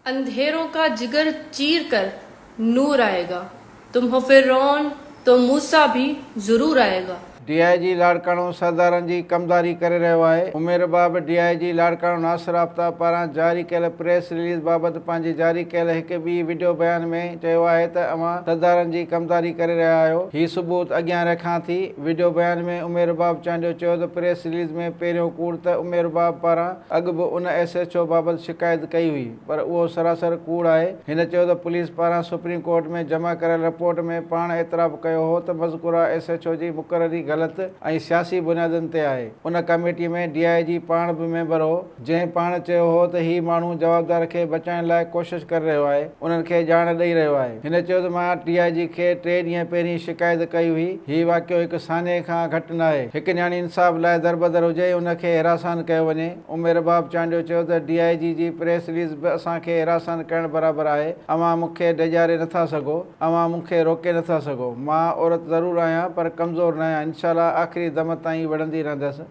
अंधेरों का जिगर चीर कर नूर आएगा। तुम हो फिरौन तो मूसा भी जरूर आएगा। डीआईजी लाड़काणो सरदारनि जी कमदारी करे रहियो आहे। उमेर बाब डीआईजी लाड़काणो नासिर आफ्ताब पारां जारी कयल प्रेस रिलीज़ बाबति पंहिंजी जारी कयल हिकु ॿी वीडियो बयान में चयो आहे त अवां सरदारनि जी कमदारी करे रहिया आहियो। हीउ सबूत अॻियां रखां थी। वीडियो बयान में उमेर बाब चांडियो चयो त प्रेस रिलीज़ में पहिरियों कूड़ त उमेर बाब पारां अॻु बि उन SHO बाबति शिकायत कई हुई, पर उहो सरासर कूड़ आहे। हिन चयो त पुलिस पारां सुप्रीम कोर्ट में जमा कयल रिपोर्ट में पाण एतिराफ़ कयो हो त मज़कूरा SHO जी मुक़ररी ग़लत ऐं सियासी बुनियादनि ते आहे। उन कमेटी में डीआईजी पाण बि मेंबर हो, जंहिं पाण चयो हो त हीउ माण्हू जवाबदार खे बचाइण लाइ कोशिशि करे रहियो आहे, उन्हनि खे ॼाण ॾेई रहियो आहे। हिन चयो त मां डीआईजी खे 3 ॾींहं पहिरीं शिकायत कई हुई। हीउ वाक़ियो हिकु सान्हे खां घटि न आहे। हिकु न्याणी इंसाफ़ लाइ दरबदर हुजे, उनखे हिरासान कयो वञे। उमेर बाब चांडियो चयो त डीआईजी जी प्रेस रिलीज़ बि असांखे हिरासान करण बराबरि आहे। अवां मूंखे डिॼारे नथा सघो, अवां मूंखे रोके नथा सघो। मां औरत ज़रूरु आहियां पर कमज़ोर न आहियां। इंशाअल्लाह आख़िरी दम ताईं विढ़ंदी रहंदसि।